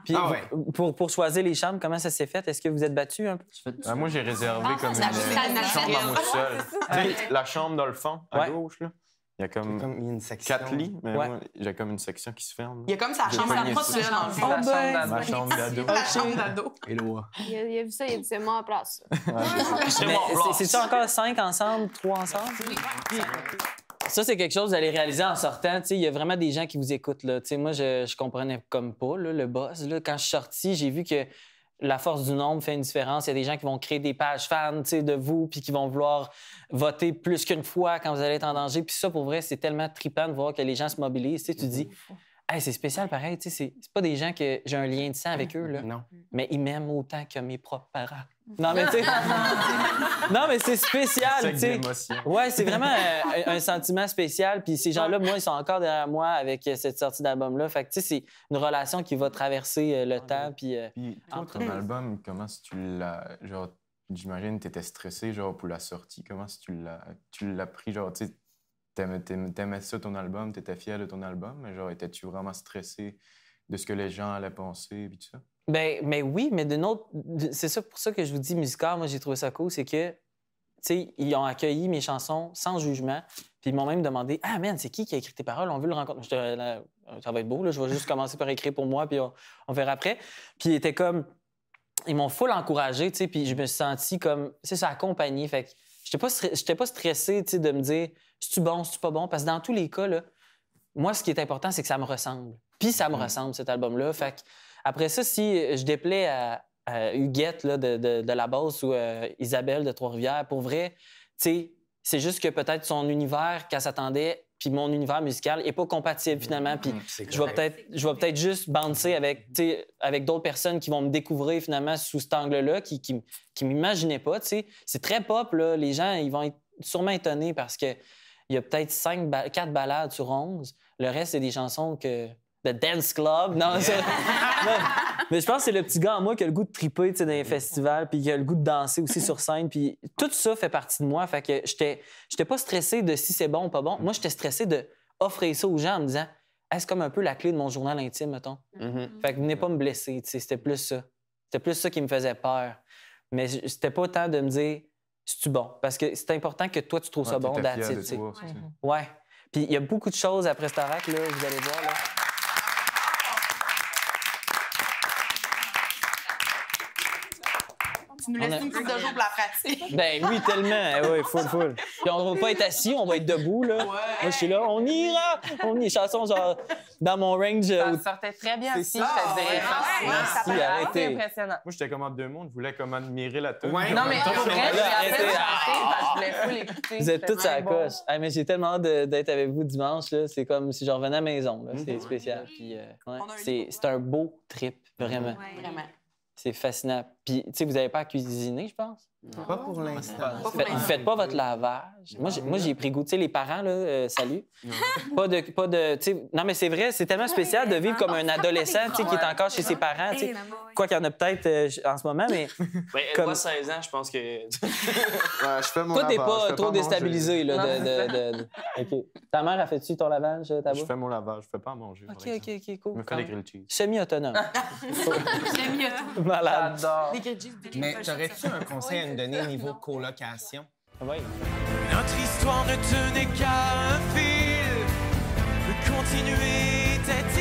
Puis pour choisir les chambres, comment ça s'est fait? Est-ce que vous êtes battus un peu? Moi, j'ai réservé comme une chambre à moi seul. La chambre dans le fond, à gauche, là. Il y a comme une section. 4 lits, mais moi, j'ai comme une section qui se ferme. Il y a comme sa chambre à moi seul, dans le fond. Ma chambre d'ado. La chambre d'ado. Il a vu ça, il a dit c'est moi en place. C'est-tu encore 5 ensemble, 3 ensemble? Ça, c'est quelque chose que vous allez réaliser en sortant. Il y a vraiment des gens qui vous écoutent. Là. Moi, je comprenais comme pas là, le boss. Là. Quand je suis sorti, j'ai vu que la force du nombre fait une différence. Il y a des gens qui vont créer des pages fans de vous puis qui vont vouloir voter plus qu'une fois quand vous allez être en danger. Puis ça, pour vrai, c'est tellement trippant de voir que les gens se mobilisent. Tu dis, hey, c'est spécial pareil. C'est pas des gens que j'ai un lien de sang avec eux. Là. Non. Mais ils m'aiment autant que mes propres parents. Non, mais tu sais... non, mais c'est spécial, tu sais. Ouais, c'est vraiment un sentiment spécial. Puis ces gens-là, moi, ils sont encore derrière moi avec cette sortie d'album-là. Fait que, tu sais, c'est une relation qui va traverser le temps. Puis toi, ton album, comment si tu l'as... Genre, j'imagine que tu étais stressé, genre, pour la sortie. Comment si tu l'as pris, genre, tu sais, t'aimais ça, ton album, t'étais fier de ton album, mais genre, étais-tu vraiment stressé de ce que les gens allaient penser, puis tout ça? Mais oui, mais d'une autre... C'est ça pour ça que je vous dis Musical, moi, j'ai trouvé ça cool, c'est que, tu sais, ils ont accueilli mes chansons sans jugement, puis ils m'ont même demandé « Ah, man, c'est qui a écrit tes paroles? On veut le rencontrer. » Ça va être beau, là, je vais juste commencer par écrire pour moi, puis on verra après. Puis ils étaient comme... Ils m'ont full encouragé, tu sais, puis je me suis senti comme... C'est ça, accompagné, fait que j'étais pas stressé, tu sais, de me dire « C'est-tu bon, c'est-tu pas bon? » Parce que dans tous les cas, là, moi, ce qui est important, c'est que ça me ressemble. Puis ça me ressemble, cet album-là. Fait que après ça, si je déplais à Huguette là, de la Beauce ou Isabelle de Trois-Rivières, pour vrai, tu sais, c'est juste que peut-être son univers qu'elle s'attendait, puis mon univers musical n'est pas compatible finalement. Puis je vais peut-être juste bouncer avec d'autres personnes qui vont me découvrir finalement sous cet angle-là, qui m'imaginaient pas. Tu sais. C'est très pop, là. Les gens ils vont être sûrement étonnés parce qu'il y a peut-être 4 ballades sur 11. Le reste, c'est des chansons de dance club. Non, mais je pense que c'est le petit gars en moi qui a le goût de triper dans les festivals puis qui a le goût de danser aussi sur scène. Puis tout ça fait partie de moi. Fait que j'étais pas stressé de si c'est bon ou pas bon. Moi, j'étais stressé d'offrir ça aux gens en me disant hey, c'est comme un peu la clé de mon journal intime, mettons. Fait que venez pas me blesser. C'était plus ça. C'était plus ça qui me faisait peur. Mais c'était pas tant de me dire c'est-tu bon? Parce que c'est important que toi, tu trouves ça bon, d'attitude. Ouais. Puis il y a beaucoup de choses après Starac, là, vous allez voir. Là. Tu nous laisses une couple de jours pour la pratique. Ben oui, tellement. Oui, full. Puis on va pas être assis, on va être debout, là. Moi, je suis là, on ira! On y chansons, genre, dans mon range. Ça sortait très bien aussi, je te dirais. Merci, arrêtez. Impressionnant. Moi, j'étais comme en deux mondes, je voulais comme admirer la tune. Ouais, non, mais en vrai, je voulais full écouter. Vous êtes tous à la coche. Hey, mais j'ai tellement hâte d'être avec vous dimanche, là. C'est comme si je revenais à la maison, là. C'est spécial. Puis, c'est un beau trip, vraiment. Vraiment. C'est fascinant. Puis, tu sais, vous n'avez pas à cuisiner, je pense? Pas pour l'instant. Vous faites pas votre lavage. Moi, j'ai pris goût. Tu sais, les parents, là, salut. Pas de tu sais, non, mais c'est vrai, c'est tellement spécial de vivre comme un adolescent, tu sais, qui est encore chez ses parents, tu sais. Quoi qu'il y en a peut-être en ce moment, mais... Ben, moi, 16 ans, je pense que... Je fais mon Toi, t'es lavage, pas trop déstabilisé, là, OK. Ta mère, a fait-tu ton lavage, ta bouffe? Je fais mon lavage, je fais pas à manger. OK, cool. Je me fais des grilled cheese. Semi-autonome. Semi-autonome. Malade. J'adore. Mais t'aurais-tu un conseil à me donner au niveau colocation? Oui. Notre histoire ne tenait qu'à un fil, de continuer d'être